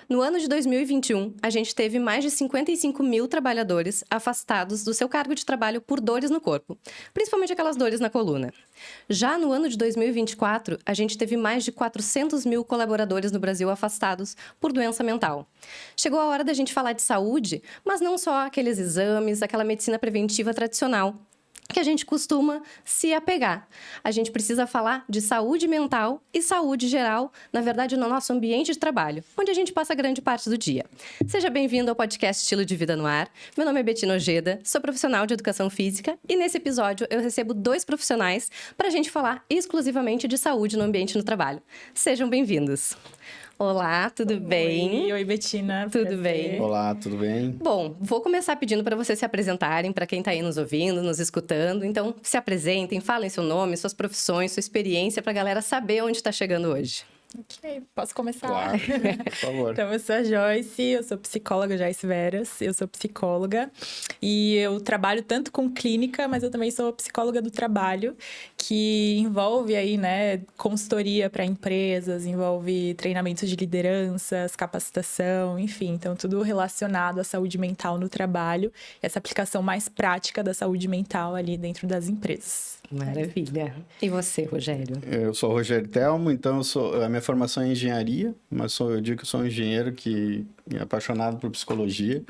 No ano de 2021, a gente teve mais de 55 mil trabalhadores afastados do seu cargo de trabalho por dores no corpo, principalmente aquelas dores na coluna. Já no ano de 2024, a gente teve mais de 400 mil colaboradores no Brasil afastados por doença mental. Chegou a hora da gente falar de saúde, mas não só aqueles exames, aquela medicina preventiva tradicional que a gente costuma se apegar. A gente precisa falar de saúde mental e saúde geral, na verdade, no nosso ambiente de trabalho, onde a gente passa grande parte do dia. Seja bem-vindo ao podcast Estilo de Vida no Ar. Meu nome é Betina Ojeda, sou profissional de educação física e nesse episódio eu recebo 2 profissionais para a gente falar exclusivamente de saúde no ambiente no trabalho. Sejam bem-vindos. Olá, tudo bem? Oi, Betina. Tudo bem? Olá, tudo bem? Bom, vou começar pedindo para vocês se apresentarem, para quem está aí nos ouvindo, nos escutando. Então, se apresentem, falem seu nome, suas profissões, sua experiência, para a galera saber onde está chegando hoje. Ok, posso começar? Claro, por favor. Então, eu sou a Joyce, eu sou psicóloga, Joyce Veras, eu sou psicóloga e eu trabalho tanto com clínica, mas eu também sou psicóloga do trabalho, que envolve aí, né, consultoria para empresas, envolve treinamentos de lideranças, capacitação, enfim, então tudo relacionado à saúde mental no trabalho, essa aplicação mais prática da saúde mental ali dentro das empresas. Maravilha. E você, Rogério? Eu sou o Rogério Telmo, então a minha formação é em engenharia, mas eu digo que eu sou um engenheiro que é apaixonado por psicologia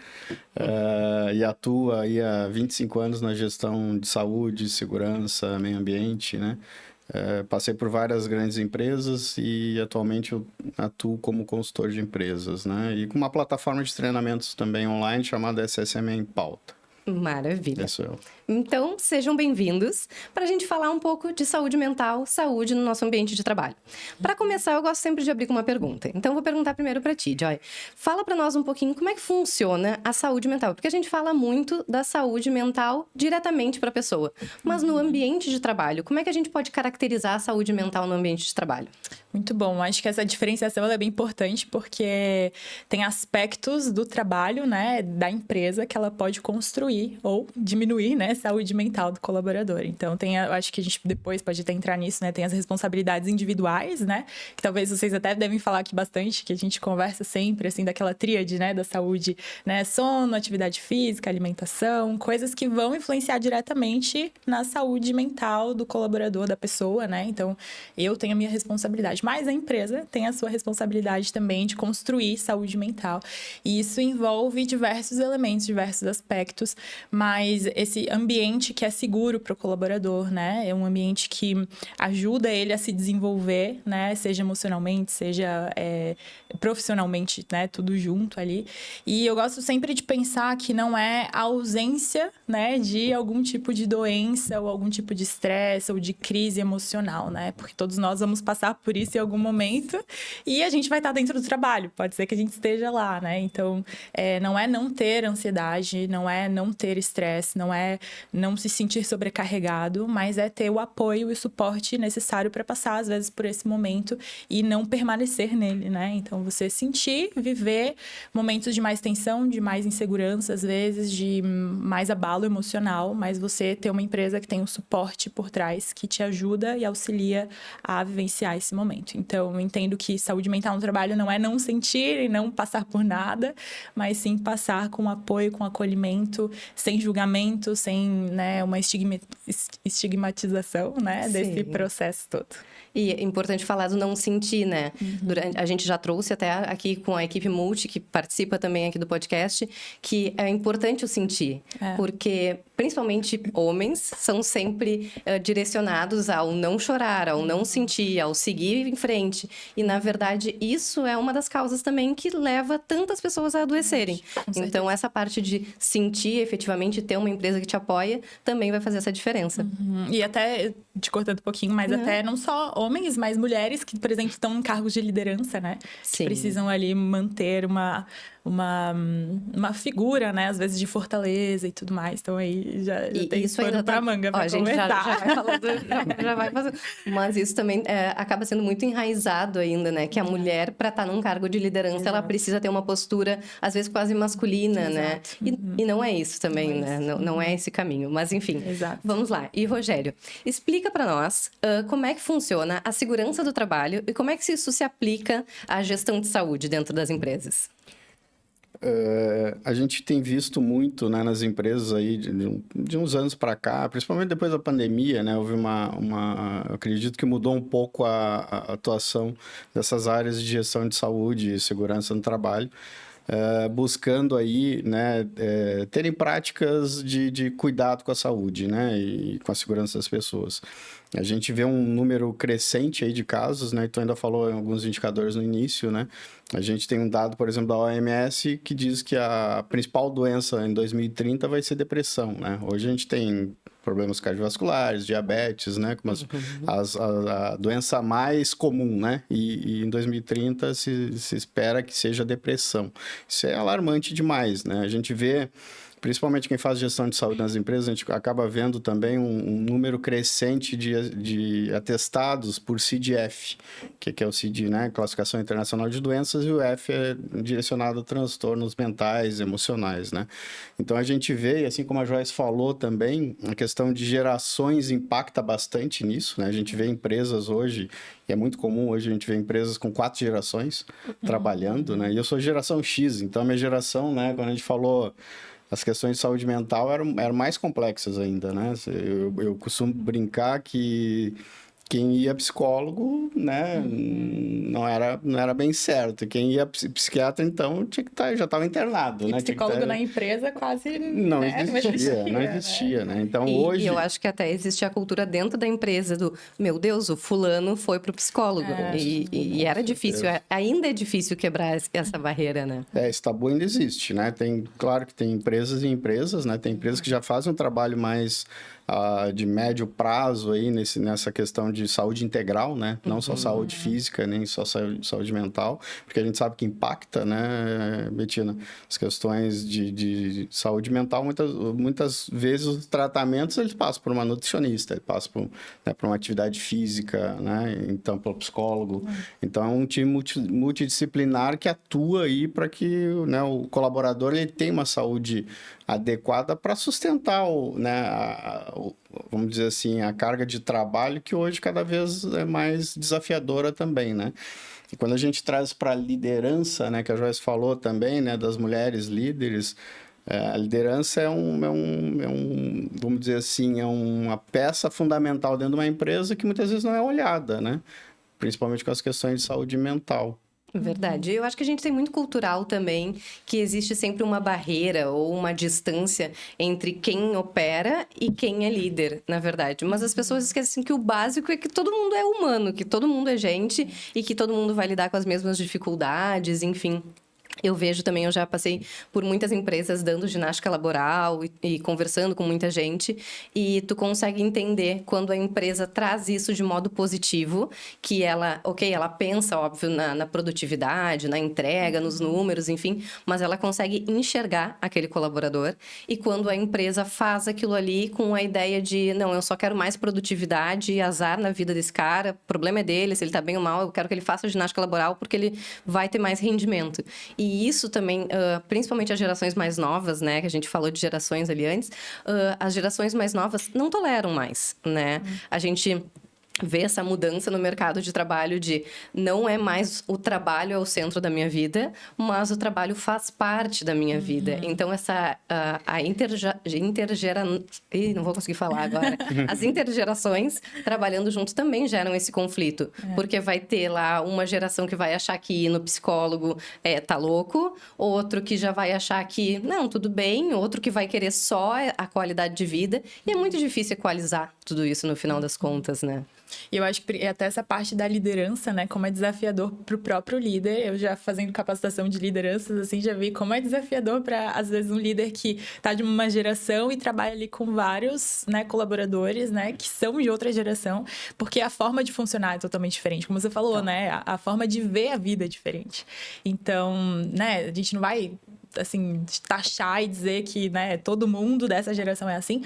e atuo aí há 25 anos na gestão de saúde, segurança, meio ambiente, né? Passei por várias grandes empresas e atualmente eu atuo como consultor de empresas, né? E com uma plataforma de treinamentos também online chamada SSM em Pauta. Maravilha. Esse sou eu. Então, sejam bem-vindos para a gente falar um pouco de saúde mental, saúde no nosso ambiente de trabalho. Para começar, eu gosto sempre de abrir com uma pergunta. Então, eu vou perguntar primeiro para ti, Joy. Fala para nós um pouquinho como é que funciona a saúde mental. Porque a gente fala muito da saúde mental diretamente para a pessoa. Mas no ambiente de trabalho, como é que a gente pode caracterizar a saúde mental no ambiente de trabalho? Muito bom. Acho que essa diferenciação ela é bem importante porque tem aspectos do trabalho, né, da empresa que ela pode construir ou diminuir, né, saúde mental do colaborador. Então, eu acho que a gente depois pode até entrar nisso, né, tem as responsabilidades individuais, né, que talvez vocês até devem falar aqui bastante, que a gente conversa sempre, assim, daquela tríade, né, da saúde, né, sono, atividade física, alimentação, coisas que vão influenciar diretamente na saúde mental do colaborador, da pessoa, né. Então, eu tenho a minha responsabilidade, mas a empresa tem a sua responsabilidade também de construir saúde mental. E isso envolve diversos elementos, diversos aspectos, mas esse ambiente que é seguro para o colaborador, né? É um ambiente que ajuda ele a se desenvolver, né? Seja emocionalmente, seja profissionalmente, né? Tudo junto ali. E eu gosto sempre de pensar que não é a ausência, né? De algum tipo de doença ou algum tipo de estresse ou de crise emocional, né? Porque todos nós vamos passar por isso em algum momento e a gente vai estar dentro do trabalho. Pode ser que a gente esteja lá, né? Então, não é não ter ansiedade, não é não ter estresse, não é não se sentir sobrecarregado, mas é ter o apoio e o suporte necessário para passar, às vezes, por esse momento e não permanecer nele, né? Então, você sentir, viver momentos de mais tensão, de mais insegurança, às vezes, de mais abalo emocional, mas você ter uma empresa que tem um suporte por trás, que te ajuda e auxilia a vivenciar esse momento. Então, eu entendo que saúde mental no trabalho não é não sentir e não passar por nada, mas sim passar com apoio, com acolhimento, sem julgamento, sem, né, uma estigmatização, né, desse processo todo. E é importante falar do não sentir, né? A gente já trouxe até aqui com a equipe Multi, que participa também aqui do podcast, que é importante o sentir. Porque, principalmente, homens são sempre direcionados ao não chorar, ao não sentir, ao seguir em frente. E, na verdade, isso é uma das causas também que leva tantas pessoas a adoecerem. Então, essa parte de sentir, efetivamente, ter uma empresa que te apoia, também vai fazer essa diferença. E até, te cortando um pouquinho, mas até não só homens, mas mulheres que, por exemplo, estão em cargos de liderança, né? Sim. Que precisam ali manter uma figura, né? Às vezes de fortaleza e tudo mais. Então aí já tem isso pano ainda pra manga pra a gente já conversar. vai falando, já vai fazendo. Mas isso também acaba sendo muito enraizado ainda, né? Que a mulher, para estar num cargo de liderança, ela precisa ter uma postura, às vezes, quase masculina, né? E não é isso também, né? Não é esse caminho. Mas, enfim, Exato. vamos lá. E, Rogério, explica para nós como é que funciona a segurança do trabalho e como é que isso se aplica à gestão de saúde dentro das empresas. A gente tem visto muito, né, nas empresas aí de uns anos para cá, principalmente depois da pandemia, né, houve eu acredito que mudou um pouco a atuação dessas áreas de gestão de saúde e segurança no trabalho, buscando aí, né, terem práticas de cuidado com a saúde, né, e com a segurança das pessoas. A gente vê um número crescente aí de casos, né? Tu ainda falou em alguns indicadores no início, né? A gente tem um dado, por exemplo, da OMS que diz que a principal doença em 2030 vai ser depressão, né? Hoje a gente tem problemas cardiovasculares, diabetes, né? Como a doença mais comum, né? E em 2030 se espera que seja depressão. Isso é alarmante demais, né? A gente vê, principalmente quem faz gestão de saúde nas empresas, a gente acaba vendo também um número crescente de atestados por CID-F, que é o CID, né? Classificação Internacional de Doenças, e o F é direcionado a transtornos mentais, emocionais, né? Então, a gente vê, assim como a Joyce falou também, a questão de gerações impacta bastante nisso, né? A gente vê empresas hoje, e é muito comum hoje a gente ver empresas com 4 gerações trabalhando, né? E eu sou geração X, então a minha geração, né? Quando a gente falou as questões de saúde mental eram mais complexas ainda, né? Eu costumo brincar que quem ia psicólogo, né, não era bem certo. Quem ia psiquiatra, então, tinha que já estava internado, E né? psicólogo na empresa quase não existia, não existia, né? Então, E hoje... eu acho que até existe a cultura dentro da empresa do, meu Deus, o fulano foi pro psicólogo. E era difícil, ainda é difícil quebrar essa barreira, né? Esse tabu ainda existe, né? Claro que tem empresas e empresas, né? Tem empresas que já fazem um trabalho mais de médio prazo aí nessa questão de saúde integral, né? Não só saúde física, nem só saúde mental, porque a gente sabe que impacta, né, Betina? As questões de saúde mental, muitas vezes os tratamentos eles passam por uma nutricionista, eles passam por uma atividade física, né? Então, pelo psicólogo. Então, é um time multidisciplinar que atua aí para que, né, o colaborador ele tenha uma saúde adequada para sustentar vamos dizer assim, a carga de trabalho que hoje cada vez é mais desafiadora também, né? E quando a gente traz para a liderança, né, que a Joyce falou também, né, das mulheres líderes, a liderança vamos dizer assim, é uma peça fundamental dentro de uma empresa que muitas vezes não é olhada, né? Principalmente com as questões de saúde mental. Verdade. Eu acho que a gente tem muito cultural também, que existe sempre uma barreira ou uma distância entre quem opera e quem é líder, na verdade. Mas as pessoas esquecem que o básico é que todo mundo é humano, que todo mundo é gente e que todo mundo vai lidar com as mesmas dificuldades, enfim. Eu vejo também, eu já passei por muitas empresas dando ginástica laboral e conversando com muita gente, e tu consegue entender quando a empresa traz isso de modo positivo, que ela pensa, óbvio, na produtividade, na entrega, nos números, enfim, mas ela consegue enxergar aquele colaborador, e quando a empresa faz aquilo ali com a ideia de, não, eu só quero mais produtividade e azar na vida desse cara, o problema é dele, se ele tá bem ou mal, eu quero que ele faça ginástica laboral porque ele vai ter mais rendimento. E isso também, principalmente as gerações mais novas, né? Que a gente falou de gerações ali antes. As gerações mais novas não toleram mais, né? A gente vê essa mudança no mercado de trabalho de não é mais o trabalho é o centro da minha vida, mas o trabalho faz parte da minha vida. Então, não vou conseguir falar agora. As intergerações trabalhando junto também geram esse conflito. Porque vai ter lá uma geração que vai achar que ir no psicólogo tá louco, outro que já vai achar que, não, tudo bem, outro que vai querer só a qualidade de vida. E é muito difícil equalizar tudo isso no final das contas, né? E eu acho que até essa parte da liderança, né, como é desafiador para o próprio líder. Eu já fazendo capacitação de lideranças, assim, já vi como é desafiador para, às vezes, um líder que está de uma geração e trabalha ali com vários, né, colaboradores, né, que são de outra geração, porque a forma de funcionar é totalmente diferente. Como você falou, né, a forma de ver a vida é diferente. Então, né, a gente não vai, assim, taxar e dizer que, né, todo mundo dessa geração é assim,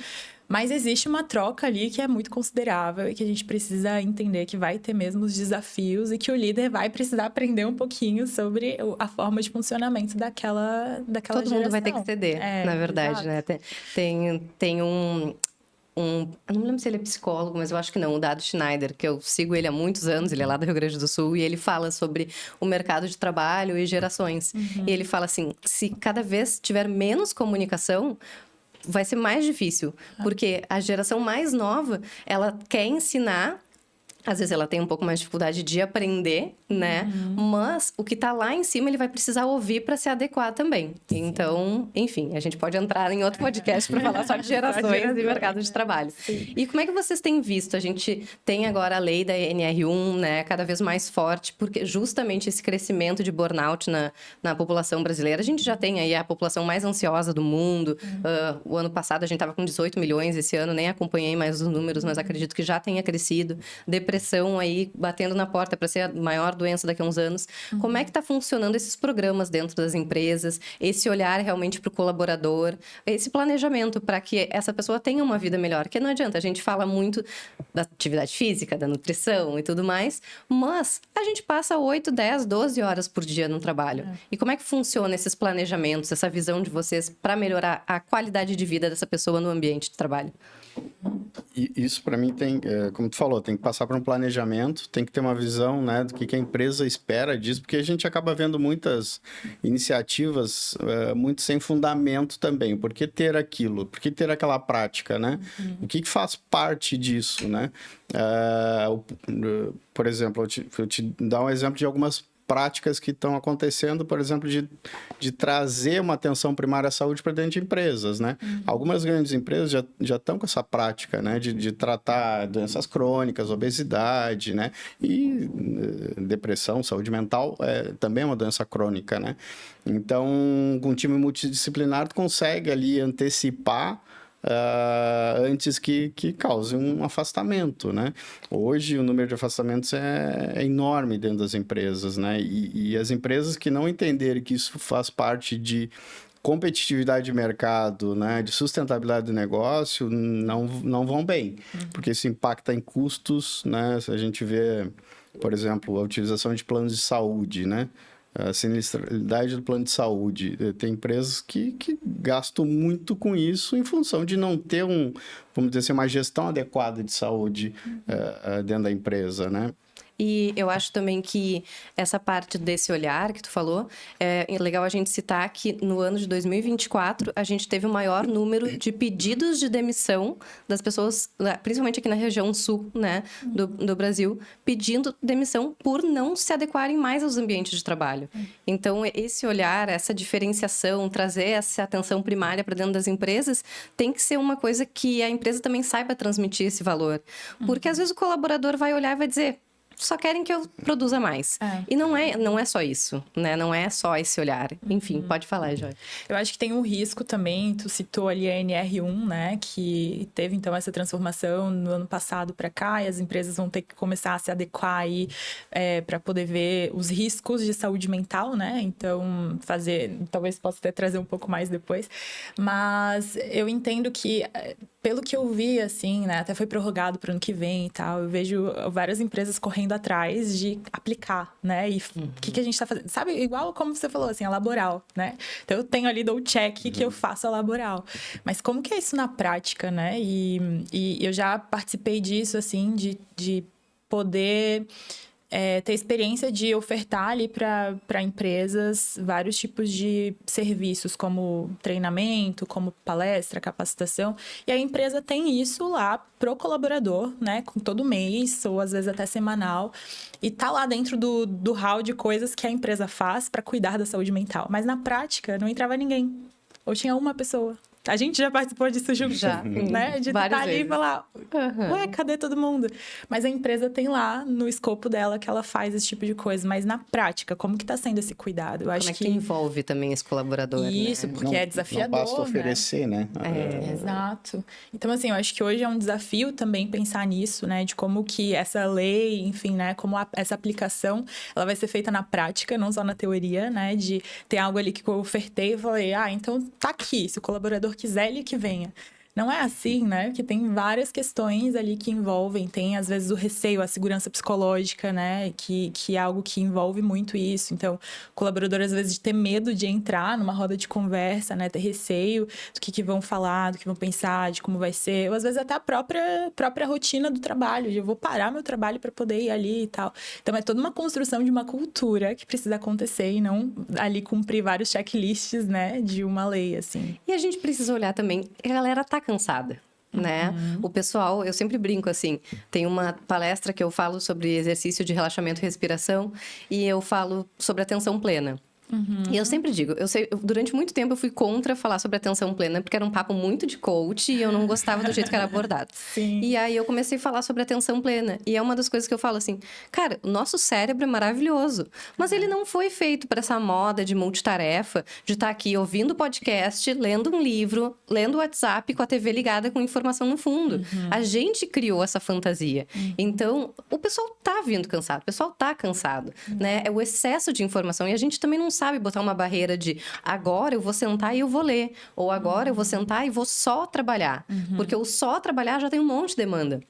Mas existe uma troca ali que é muito considerável e que a gente precisa entender que vai ter mesmo os desafios e que o líder vai precisar aprender um pouquinho sobre a forma de funcionamento daquela Todo geração. mundo vai ter que ceder, na verdade, exato. né? Tem eu não me lembro se ele é psicólogo, mas eu acho que não, o Dado Schneider, que eu sigo ele há muitos anos, ele é lá do Rio Grande do Sul, e ele fala sobre o mercado de trabalho e gerações. E ele fala assim, se cada vez tiver menos comunicação, vai ser mais difícil, porque a geração mais nova, ela quer ensinar. Às vezes ela tem um pouco mais de dificuldade de aprender, né? Mas o que tá lá em cima ele vai precisar ouvir para se adequar também. Sim. Então, enfim, a gente pode entrar em outro podcast para falar só de gerações e mercado de trabalho. Sim. E como é que vocês têm visto? A gente tem agora a lei da NR1, né? Cada vez mais forte, porque justamente esse crescimento de burnout na população brasileira. A gente já tem aí a população mais ansiosa do mundo. O ano passado a gente tava com 18 milhões, esse ano nem acompanhei mais os números, mas acredito que já tenha crescido. Depressão aí batendo na porta para ser a maior doença daqui a uns anos. Como é que está funcionando esses programas dentro das empresas? Esse olhar realmente para o colaborador, esse planejamento para que essa pessoa tenha uma vida melhor. Porque não adianta, a gente fala muito da atividade física, da nutrição e tudo mais, mas a gente passa 8, 10, 12 horas por dia no trabalho. E como é que funciona esses planejamentos, essa visão de vocês para melhorar a qualidade de vida dessa pessoa no ambiente de trabalho? E isso, para mim, tem, como tu falou, tem que passar por um planejamento, tem que ter uma visão, né, do que a empresa espera disso, porque a gente acaba vendo muitas iniciativas muito sem fundamento também. Por que ter aquilo? Por que ter aquela prática, né? O que faz parte disso, né? Por exemplo, eu te dar um exemplo de algumas práticas que estão acontecendo, por exemplo, de trazer uma atenção primária à saúde para dentro de empresas, né? Algumas grandes empresas já estão com essa prática, né? De tratar doenças crônicas, obesidade, né? E depressão, saúde mental, também é uma doença crônica, né? Então, com um time multidisciplinar, tu consegue ali antecipar antes que cause um afastamento, né? Hoje o número de afastamentos é enorme dentro das empresas, né? E as empresas que não entenderem que isso faz parte de competitividade de mercado, né, de sustentabilidade do negócio, não vão bem, porque isso impacta em custos, né? Se a gente vê, por exemplo, a utilização de planos de saúde, né? A sinistralidade do plano de saúde. Tem empresas que gastam muito com isso em função de não ter vamos dizer assim, uma gestão adequada de saúde dentro da empresa, né? E eu acho também que essa parte desse olhar que tu falou, é legal a gente citar que no ano de 2024, a gente teve o maior número de pedidos de demissão das pessoas, principalmente aqui na região sul, né, do Brasil, pedindo demissão por não se adequarem mais aos ambientes de trabalho. Então, esse olhar, essa diferenciação, trazer essa atenção primária para dentro das empresas, tem que ser uma coisa que a empresa também saiba transmitir esse valor. Porque, às vezes, o colaborador vai olhar e vai dizer: só querem que eu produza mais. E não é só isso, né? Não é só esse olhar. Enfim, pode falar, Joy. Eu acho que tem um risco também, tu citou ali a NR1, né? Que teve, então, essa transformação no ano passado para cá, e as empresas vão ter que começar a se adequar aí para poder ver os riscos de saúde mental, né? Então, talvez possa até trazer um pouco mais depois. Mas eu entendo que, pelo que eu vi, assim, né? Até foi prorrogado para o ano que vem e tal. Eu vejo várias empresas correndo atrás de aplicar, né? E o que a gente tá fazendo? Sabe, igual como você falou, assim, a laboral, né? Então, eu tenho ali, dou o check que eu faço a laboral. Mas como que é isso na prática, né? E eu já participei disso, assim, de poder ter experiência de ofertar ali para empresas vários tipos de serviços, como treinamento, como palestra, capacitação. E a empresa tem isso lá pro colaborador, né? Com todo mês, ou às vezes até semanal. E tá lá dentro do hall de coisas que a empresa faz para cuidar da saúde mental. Mas na prática, não entrava ninguém. Ou tinha uma pessoa. A gente já participou disso junto, já, né? De estar ali e falar, ué, cadê todo mundo? Mas a empresa tem lá no escopo dela que ela faz esse tipo de coisa. Mas na prática, como que tá sendo esse cuidado? Eu acho como é que envolve também esse colaborador, isso, né? porque é desafiador, não basta oferecer, né? Exato. Então, assim, eu acho que hoje é um desafio também pensar nisso, né? De como que essa lei, enfim, né? Como essa aplicação, ela vai ser feita na prática, não só na teoria, né? De ter algo ali que eu ofertei e falei, então tá aqui, se o colaborador quiser, ele que venha. não é assim, né? Que tem várias questões ali que envolvem, tem às vezes o receio, a segurança psicológica, né? Que é algo que envolve muito isso. Então, o colaborador às vezes ter medo de entrar numa roda de conversa, né? Ter receio do que vão falar, do que vão pensar, de como vai ser, ou às vezes até a própria rotina do trabalho, de eu vou parar meu trabalho para poder ir ali e tal. Então, é toda uma construção de uma cultura que precisa acontecer e não ali cumprir vários checklists, né, de uma lei, assim. E a gente precisa olhar também, a galera tá cansada, né? O pessoal, eu sempre brinco assim, tem uma palestra que eu falo sobre exercício de relaxamento e respiração e eu falo sobre atenção plena. E eu sempre digo, durante muito tempo eu fui contra falar sobre atenção plena, porque era um papo muito de coach e eu não gostava do jeito que era abordado. Sim. E aí eu comecei a falar sobre atenção plena. E é uma das coisas que eu falo assim, cara, o nosso cérebro é maravilhoso, mas ele não foi feito para essa moda de multitarefa, de estar aqui ouvindo podcast, lendo um livro, lendo o WhatsApp com a TV ligada com informação no fundo. A gente criou essa fantasia. Então, o pessoal tá vindo cansado, o pessoal tá cansado, né? É o excesso de informação e a gente também não sabe botar uma barreira de agora eu vou sentar e eu vou ler, ou agora eu vou sentar e vou só trabalhar, porque o só trabalhar já tem um monte de demanda,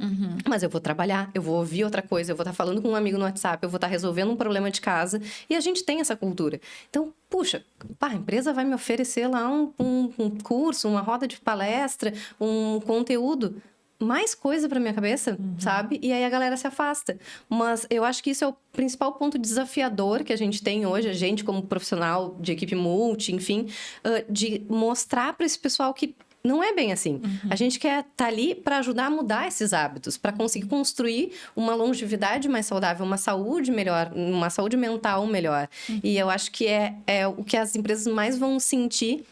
mas eu vou trabalhar, eu vou ouvir outra coisa, eu vou estar falando com um amigo no WhatsApp, eu vou estar resolvendo um problema de casa, e a gente tem essa cultura. Então, puxa, a empresa vai me oferecer lá um curso, uma roda de palestra, um conteúdo, mais coisa pra minha cabeça, sabe? E aí a galera se afasta. Mas eu acho que isso é o principal ponto desafiador que a gente tem hoje, a gente como profissional de equipe multi, enfim, de mostrar para esse pessoal que não é bem assim. A gente quer estar ali para ajudar a mudar esses hábitos, para conseguir construir uma longevidade mais saudável, uma saúde melhor, uma saúde mental melhor. E eu acho que é o que as empresas mais vão sentir,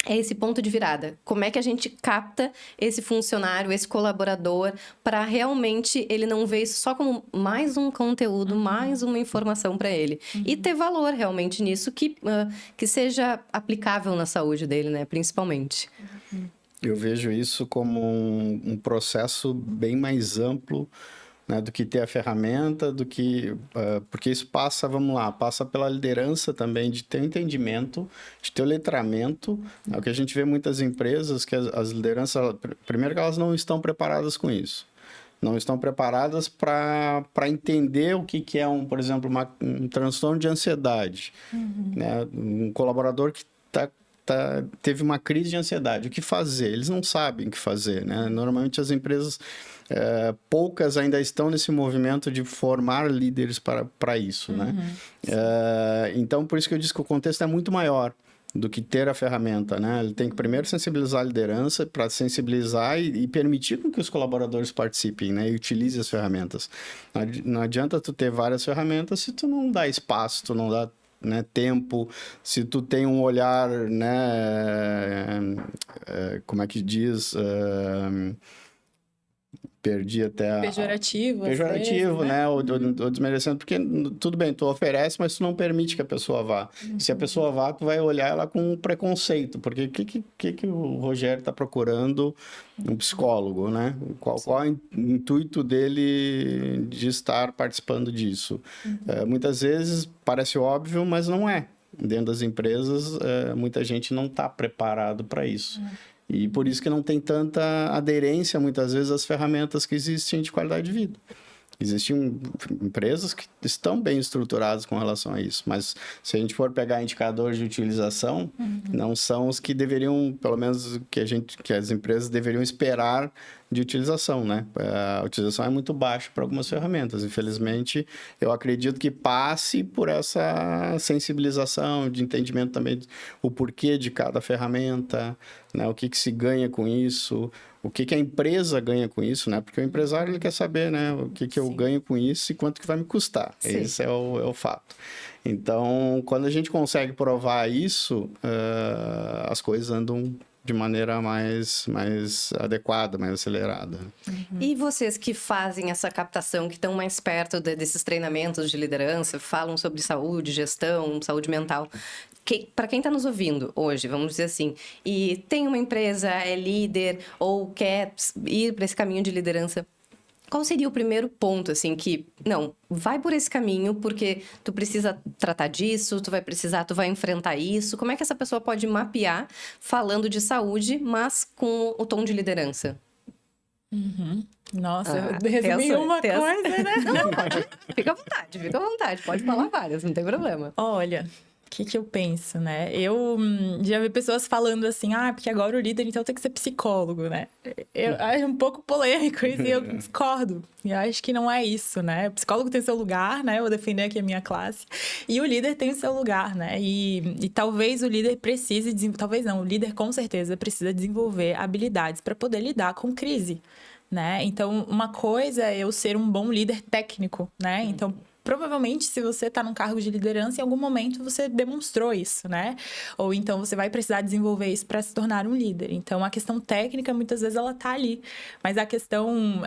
é esse ponto de virada. Como é que a gente capta esse funcionário, esse colaborador, para realmente ele não ver isso só como mais um conteúdo, mais uma informação para ele. E ter valor realmente nisso que seja aplicável na saúde dele, né? Principalmente. Eu vejo isso como um processo bem mais amplo, né, do que ter a ferramenta, porque isso passa, vamos lá, passa pela liderança também, de ter o entendimento, de ter o letramento. É o que a gente vê muitas empresas, que as lideranças, primeiro que elas não estão preparadas com isso. Não estão preparadas para entender o que é, por exemplo, um transtorno de ansiedade. Né? Um colaborador que teve uma crise de ansiedade. O que fazer? Eles não sabem o que fazer. Né? Normalmente as empresas, poucas ainda estão nesse movimento de formar líderes para isso. Né? Então, por isso que eu disse que o contexto é muito maior do que ter a ferramenta, né? Ele tem que primeiro sensibilizar a liderança para sensibilizar e permitir com que os colaboradores participem, né? E utilizem as ferramentas. Não adianta tu ter várias ferramentas se tu não dá espaço, tu não dá, né, tempo, se tu tem um olhar, né, como é que diz, perdi até Pejorativo, vezes, né? Ou desmerecendo, porque tudo bem, tu oferece, mas tu não permite que a pessoa vá. Se a pessoa vá, tu vai olhar ela com preconceito, porque o que o Rogério está procurando um psicólogo, né? Qual é o intuito dele de estar participando disso? Muitas vezes parece óbvio, mas não é. Dentro das empresas, muita gente não está preparado para isso. E por isso que não tem tanta aderência, muitas vezes, às ferramentas que existem de qualidade de vida. Existem empresas que estão bem estruturadas com relação a isso, mas se a gente for pegar indicadores de utilização, não são os que deveriam, pelo menos que as empresas deveriam esperar de utilização, né? A utilização é muito baixa para algumas ferramentas. Infelizmente, eu acredito que passe por essa sensibilização, de entendimento também o porquê de cada ferramenta, né? O que se ganha com isso, o que a empresa ganha com isso, né? Porque o empresário ele quer saber, né? O que eu ganho com isso e quanto que vai me custar. Sim. Esse é o fato. Então, quando a gente consegue provar isso, as coisas andam de maneira mais adequada, mais acelerada. E vocês que fazem essa captação, que estão mais perto desses treinamentos de liderança, falam sobre saúde, gestão, saúde mental, para quem está nos ouvindo hoje, vamos dizer assim, e tem uma empresa, é líder ou quer ir para esse caminho de liderança, qual seria o primeiro ponto, assim, que, não, vai por esse caminho, porque tu precisa tratar disso, tu vai enfrentar isso. Como é que essa pessoa pode mapear falando de saúde, mas com o tom de liderança? Nossa, eu resumi uma coisa, né? Não, pode. Fica à vontade. Pode falar várias, não tem problema. Olha, o que eu penso, né? Eu já vi pessoas falando assim, porque agora o líder então tem que ser psicólogo, né? Eu acho um pouco polêmico isso e eu discordo. E acho que não é isso, né? O psicólogo tem seu lugar, né? Eu vou defender aqui a minha classe. E o líder tem o seu lugar, né? E talvez o líder precise... Talvez não, o líder com certeza precisa desenvolver habilidades para poder lidar com crise, né? Então, uma coisa é eu ser um bom líder técnico, né? Então, provavelmente, se você está num cargo de liderança, em algum momento você demonstrou isso, né? Ou então você vai precisar desenvolver isso para se tornar um líder. Então, a questão técnica, muitas vezes, ela tá ali. Mas a questão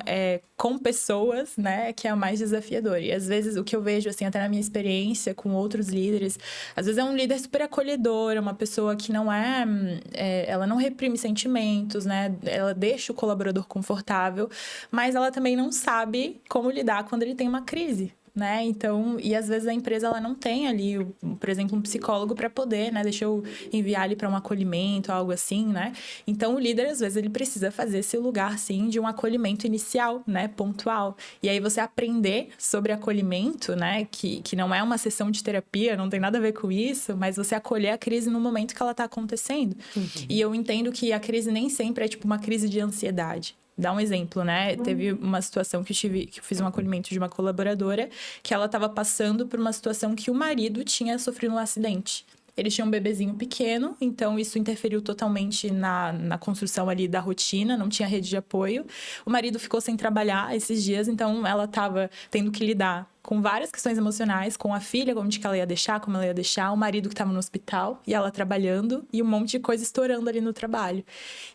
com pessoas, né, que é a mais desafiadora. E, às vezes, o que eu vejo, assim, até na minha experiência com outros líderes, às vezes é um líder super acolhedor, é uma pessoa que não ela não reprime sentimentos, né? Ela deixa o colaborador confortável, mas ela também não sabe como lidar quando ele tem uma crise, né? Então, e às vezes a empresa ela não tem ali, por exemplo, um psicólogo para poder, né? Deixa eu enviar ele para um acolhimento, algo assim, né? Então, o líder às vezes ele precisa fazer esse lugar, sim, de um acolhimento inicial, né? Pontual. E aí você aprender sobre acolhimento, né? Que não é uma sessão de terapia, não tem nada a ver com isso, mas você acolher a crise no momento que ela está acontecendo. E eu entendo que a crise nem sempre é tipo uma crise de ansiedade. Dá um exemplo, né? Teve uma situação que eu fiz um acolhimento de uma colaboradora que ela estava passando por uma situação que o marido tinha sofrido um acidente. Eles tinham um bebezinho pequeno, então isso interferiu totalmente na construção ali da rotina, não tinha rede de apoio. O marido ficou sem trabalhar esses dias, então ela estava tendo que lidar com várias questões emocionais, com a filha, como de que ela ia deixar, como ela ia deixar, o marido que estava no hospital e ela trabalhando e um monte de coisa estourando ali no trabalho.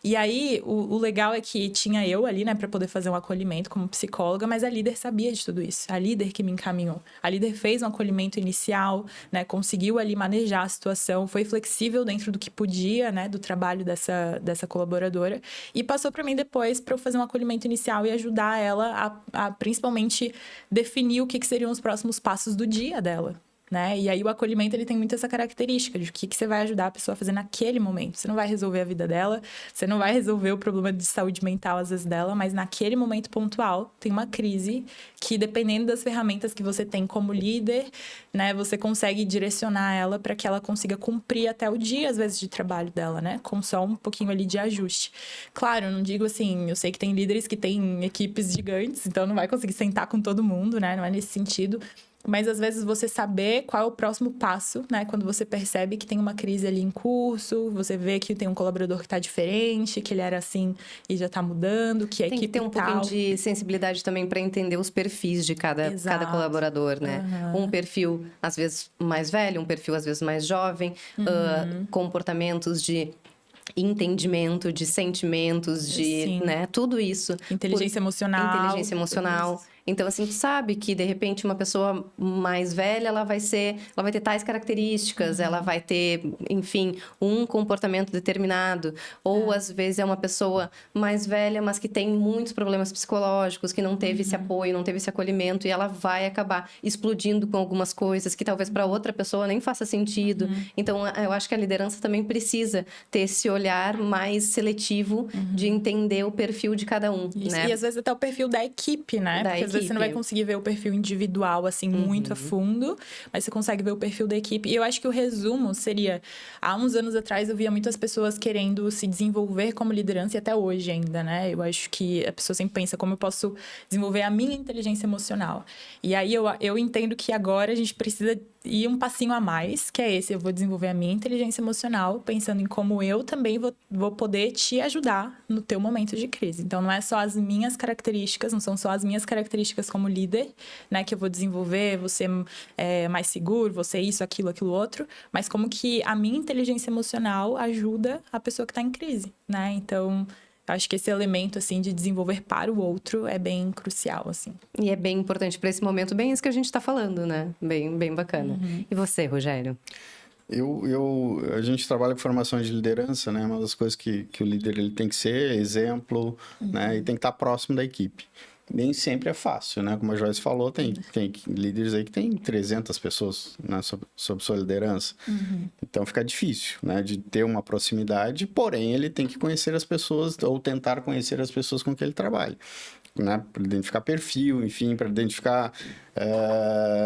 E aí, o legal é que tinha eu ali, né, para poder fazer um acolhimento como psicóloga, mas a líder sabia de tudo isso, a líder que me encaminhou. A líder fez um acolhimento inicial, né, conseguiu ali manejar a situação, foi flexível dentro do que podia, né, do trabalho dessa colaboradora e passou para mim depois para eu fazer um acolhimento inicial e ajudar ela a principalmente definir o que seriam os próximos passos do dia dela, né? E aí o acolhimento ele tem muito essa característica de o que você vai ajudar a pessoa a fazer naquele momento. Você não vai resolver a vida dela, você não vai resolver o problema de saúde mental às vezes dela, mas naquele momento pontual tem uma crise que, dependendo das ferramentas que você tem como líder, né, você consegue direcionar ela para que ela consiga cumprir até o dia às vezes de trabalho dela, né? Com só um pouquinho ali de ajuste. Claro, eu não digo assim, eu sei que tem líderes que têm equipes gigantes, então não vai conseguir sentar com todo mundo, né? Não é nesse sentido. Mas, às vezes, você saber qual é o próximo passo, né? Quando você percebe que tem uma crise ali em curso, você vê que tem um colaborador que está diferente, que ele era assim e já está mudando, que a equipe tem que ter um pouquinho de sensibilidade também para entender os perfis de cada colaborador, né? Uhum. Um perfil, às vezes, mais velho, um perfil, às vezes, mais jovem, comportamentos de entendimento, de sentimentos, de, né? Tudo isso. Inteligência emocional. Então, assim, tu sabe que, de repente, uma pessoa mais velha, ela vai ter tais características, ela vai ter, enfim, um comportamento determinado. Ou, às vezes, é uma pessoa mais velha, mas que tem muitos problemas psicológicos, que não teve esse apoio, não teve esse acolhimento, e ela vai acabar explodindo com algumas coisas que talvez para outra pessoa nem faça sentido. Então, eu acho que a liderança também precisa ter esse olhar mais seletivo de entender o perfil de cada um, né? E, às vezes, até o perfil da equipe, né? Porque, às vezes, você não vai conseguir ver o perfil individual, assim, muito a fundo, mas você consegue ver o perfil da equipe. E eu acho que o resumo seria... Há uns anos atrás, eu via muitas pessoas querendo se desenvolver como liderança, e até hoje ainda, né? Eu acho que a pessoa sempre pensa como eu posso desenvolver a minha inteligência emocional. E aí, eu entendo que agora a gente precisa ir um passinho a mais, que é esse. Eu vou desenvolver a minha inteligência emocional, pensando em como eu também vou poder te ajudar no teu momento de crise. Então, não é só as minhas características, não são só as minhas características como líder, né, que eu vou desenvolver, você mais seguro, você isso, aquilo outro, mas como que a minha inteligência emocional ajuda a pessoa que está em crise, né? Então, acho que esse elemento, assim, de desenvolver para o outro é bem crucial, assim. E é bem importante para esse momento, bem isso que a gente está falando, né? Bem bacana. E você, Rogério? A gente trabalha com formação de liderança, né? Uma das coisas que o líder ele tem que ser exemplo, né? E tem que estar próximo da equipe. nem sempre é fácil, né? Como a Joyce falou, tem líderes aí que tem 300 pessoas, né, sob sua liderança. Então fica difícil, né, de ter uma proximidade, porém ele tem que conhecer as pessoas ou tentar conhecer as pessoas com que ele trabalha, né, para identificar perfil, enfim, para identificar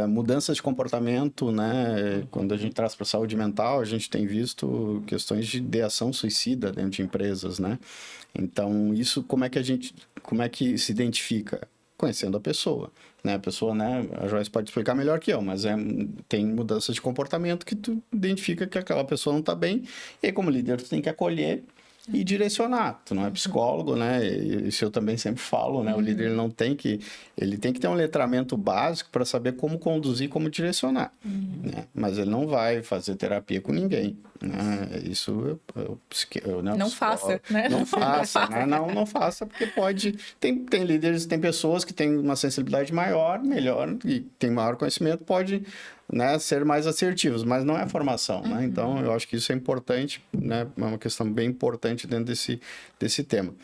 mudanças de comportamento, né? Quando a gente traz para a saúde mental, a gente tem visto questões de ideação suicida dentro de empresas, né? Então, isso como é que se identifica? Conhecendo a pessoa, né? A pessoa, né? A Joyce pode explicar melhor que eu, mas tem mudança de comportamento que tu identifica que aquela pessoa não está bem, e aí, como líder, tu tem que acolher e direcionar. Tu não é psicólogo, né? Isso eu também sempre falo, né? O líder ele tem que ter um letramento básico para saber como conduzir, como direcionar, né? Mas ele não vai fazer terapia com ninguém, né? Isso não faça, né? Não faça, né? Não faça, porque pode... Tem líderes, tem pessoas que têm uma sensibilidade maior, melhor, e tem maior conhecimento, pode, né, ser mais assertivos, mas não é formação, né? Então, eu acho que isso é importante, né? É uma questão bem importante dentro desse tema.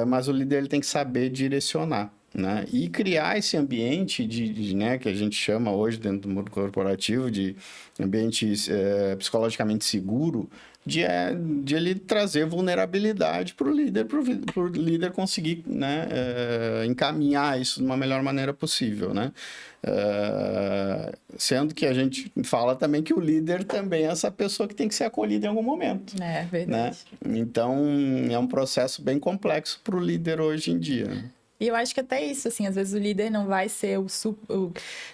Mas o líder ele tem que saber direcionar, né? E criar esse ambiente né, que a gente chama hoje dentro do mundo corporativo de ambiente psicologicamente seguro, de ele trazer vulnerabilidade para o líder conseguir, né, encaminhar isso de uma melhor maneira possível, né? Sendo que a gente fala também que o líder também é essa pessoa que tem que ser acolhida em algum momento. É verdade. Né? Então, é um processo bem complexo para o líder hoje em dia. E eu acho que até isso, assim, às vezes o líder não vai ser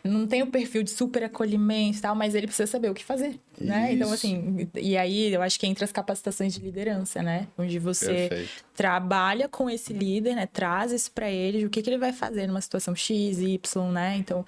não tem o perfil de super acolhimento e tal, mas ele precisa saber o que fazer, né? Isso. Então, assim, e aí eu acho que entra as capacitações de liderança, né? Onde você trabalha com esse líder, né? Traz isso pra ele, o que ele vai fazer numa situação X, Y, né? Então,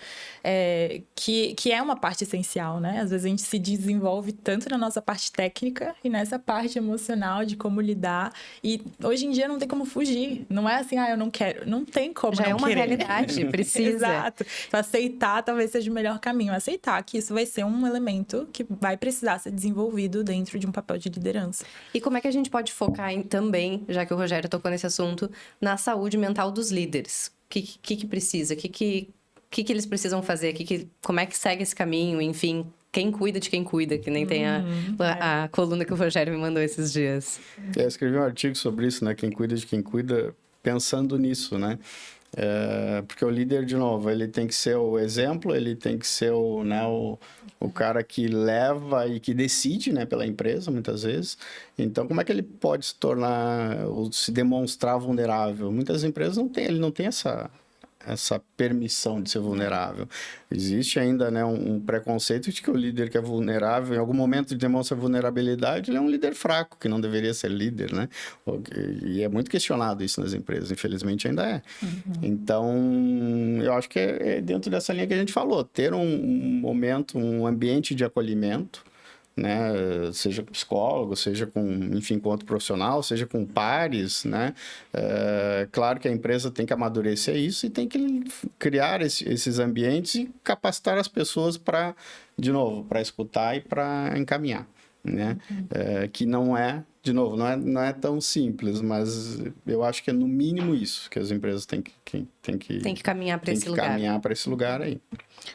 que é uma parte essencial, né? Às vezes a gente se desenvolve tanto na nossa parte técnica e nessa parte emocional de como lidar. E hoje em dia não tem como fugir. Não é assim, eu não quero. Não tem como Já não é uma querer. realidade, precisa. Exato. Então, aceitar talvez seja o melhor caminho. Aceitar que isso vai ser um elemento que vai precisar ser desenvolvido dentro de um papel de liderança. E como é que a gente pode focar também, já que o Rogério tocou nesse assunto, na saúde mental dos líderes? O que precisa? O que eles precisam fazer? Como é que segue esse caminho? Enfim, quem cuida de quem cuida, que nem tem a coluna que o Rogério me mandou esses dias. Eu escrevi um artigo sobre isso, né? Quem cuida de quem cuida, pensando nisso, né? Porque o líder, de novo, ele tem que ser o exemplo, ele tem que ser o cara que leva e que decide, né, pela empresa, muitas vezes. Então, como é que ele pode se tornar ou se demonstrar vulnerável? Muitas empresas ele não tem essa permissão de ser vulnerável. Existe ainda, né, um preconceito de que o líder que é vulnerável, em algum momento demonstra vulnerabilidade, ele é um líder fraco, que não deveria ser líder, né? E é muito questionado isso nas empresas, infelizmente ainda é. Então, eu acho que é dentro dessa linha que a gente falou, ter um momento, um ambiente de acolhimento, né? Seja com psicólogo, seja com outro profissional, seja com pares, né? Claro que a empresa tem que amadurecer isso e tem que criar esses ambientes e capacitar as pessoas para escutar e para encaminhar, né? Que não é, de novo, não é tão simples, mas eu acho que é no mínimo isso que as empresas têm que caminhar para esse lugar. Caminhar para esse lugar aí.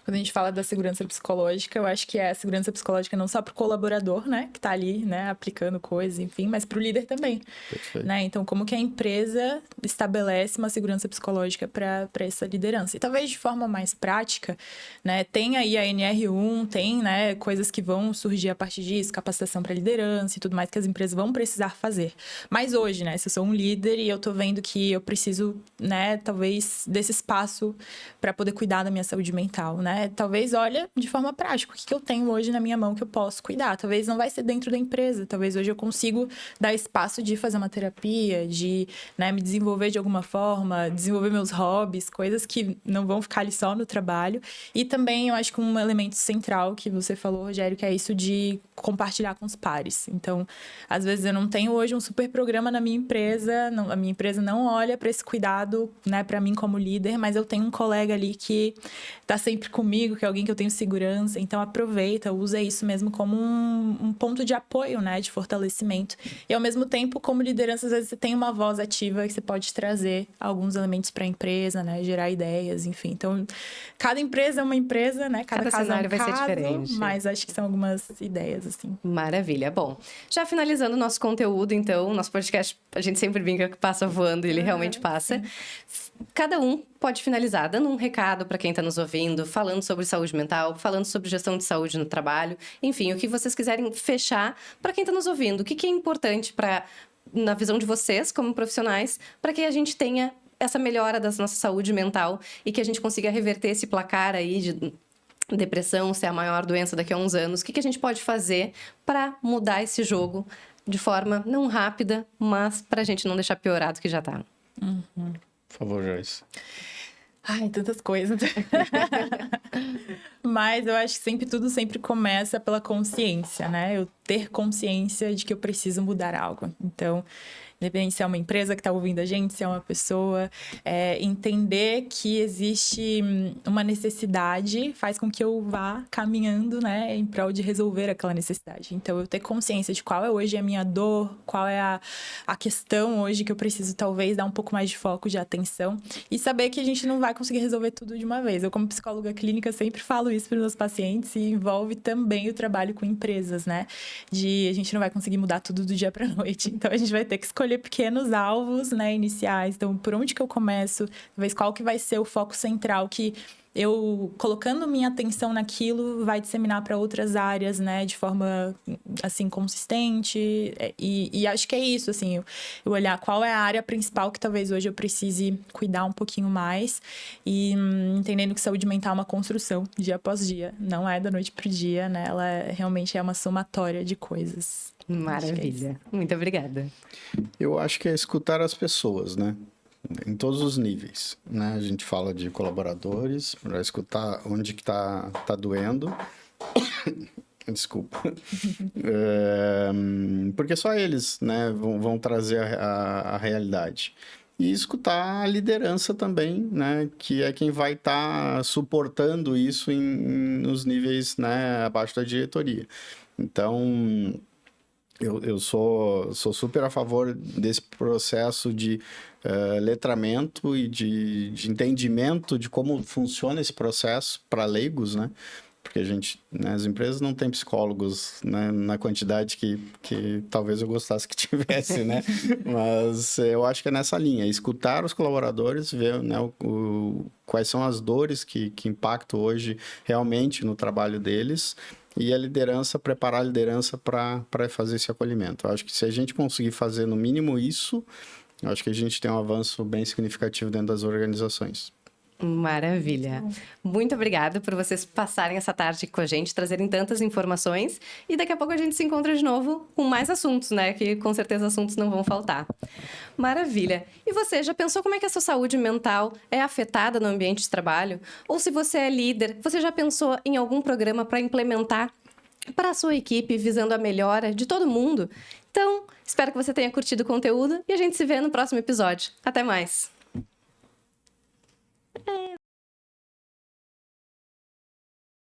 Quando a gente fala da segurança psicológica, eu acho que é a segurança psicológica não só para o colaborador, né, que está ali, né, aplicando coisas, enfim, mas para o líder também. Perfeito. Né? Então, como que a empresa estabelece uma segurança psicológica para essa liderança? E talvez de forma mais prática, né, tem aí a NR1, tem, né, coisas que vão surgir a partir disso, capacitação para liderança e tudo mais que as empresas vão precisar fazer. Mas hoje, né, se eu sou um líder e eu tô vendo que eu preciso, né, talvez desse espaço para poder cuidar da minha saúde mental, né? Talvez, olha, de forma prática, o que eu tenho hoje na minha mão que eu posso cuidar? Talvez não vai ser dentro da empresa, talvez hoje eu consigo dar espaço de fazer uma terapia, de, né, me desenvolver de alguma forma, desenvolver meus hobbies, coisas que não vão ficar ali só no trabalho. E também, eu acho que um elemento central que você falou, Rogério, que é isso de compartilhar com os pares. Então, às vezes eu não tenho hoje um super programa na minha empresa, a minha empresa não olha para esse cuidado, né, para mim como líder, mas eu tenho um colega ali que tá sempre comigo, que é alguém que eu tenho segurança, então aproveita, usa isso mesmo como um ponto de apoio, né, de fortalecimento. E ao mesmo tempo, como liderança, às vezes você tem uma voz ativa que você pode trazer alguns elementos para a empresa, né, gerar ideias, enfim. Então, cada empresa é uma empresa, né, cada caso cenário é um vai ser caso, diferente. mas acho que são algumas ideias, assim. Maravilha. Bom, já finalizando o nosso conteúdo, então, nosso podcast, a gente sempre brinca que passa voando, e ele realmente passa. Cada um pode finalizar dando um recado para quem está nos ouvindo, falando sobre saúde mental, falando sobre gestão de saúde no trabalho, enfim, o que vocês quiserem fechar para quem está nos ouvindo. O que é importante na visão de vocês, como profissionais, para que a gente tenha essa melhora da nossa saúde mental e que a gente consiga reverter esse placar aí de depressão ser a maior doença daqui a uns anos. O que a gente pode fazer para mudar esse jogo de forma não rápida, mas para a gente não deixar piorado que já está? Por favor, Joyce. Ai, tantas coisas. Mas eu acho que tudo sempre começa pela consciência, né? Eu ter consciência de que eu preciso mudar algo. Então, independente se é uma empresa que está ouvindo a gente, se é uma pessoa, entender que existe uma necessidade faz com que eu vá caminhando, né, em prol de resolver aquela necessidade. Então, eu ter consciência de qual é hoje a minha dor, qual é a questão hoje que eu preciso, talvez, dar um pouco mais de foco, de atenção, e saber que a gente não vai conseguir resolver tudo de uma vez. Eu, como psicóloga clínica, sempre falo isso para os meus pacientes e envolve também o trabalho com empresas, né? A gente não vai conseguir mudar tudo do dia para a noite. Então, a gente vai ter que escolher pequenos alvos, né, iniciais. Então, por onde que eu começo? Talvez qual que vai ser o foco central que eu, colocando minha atenção naquilo, vai disseminar para outras áreas, né, de forma, assim, consistente. E acho que é isso, assim, eu olhar qual é a área principal que talvez hoje eu precise cuidar um pouquinho mais e entendendo que saúde mental é uma construção, dia após dia. Não é da noite pro dia, né? Ela realmente é uma somatória de coisas. Maravilha. Muito obrigada. Eu acho que é escutar as pessoas, né? Em todos os níveis, né? A gente fala de colaboradores, para escutar onde que tá doendo. Desculpa. Porque só eles, né, vão trazer a realidade. E escutar a liderança também, né? Que é quem vai estar suportando isso nos níveis, né, abaixo da diretoria. Então, eu sou super a favor desse processo de letramento e de entendimento de como funciona esse processo para leigos, né? Porque as empresas não têm psicólogos, né, na quantidade que talvez eu gostasse que tivesse, né? Mas eu acho que é nessa linha, escutar os colaboradores, ver, né, quais são as dores que impactam hoje realmente no trabalho deles e a liderança, preparar a liderança para fazer esse acolhimento. Eu acho que se a gente conseguir fazer no mínimo isso, eu acho que a gente tem um avanço bem significativo dentro das organizações. Maravilha. Muito obrigada por vocês passarem essa tarde com a gente, trazerem tantas informações. E daqui a pouco a gente se encontra de novo com mais assuntos, né? Que com certeza assuntos não vão faltar. Maravilha. E você, já pensou como é que a sua saúde mental é afetada no ambiente de trabalho? Ou se você é líder, você já pensou em algum programa para implementar para a sua equipe, visando a melhora de todo mundo? Então, espero que você tenha curtido o conteúdo e a gente se vê no próximo episódio. Até mais!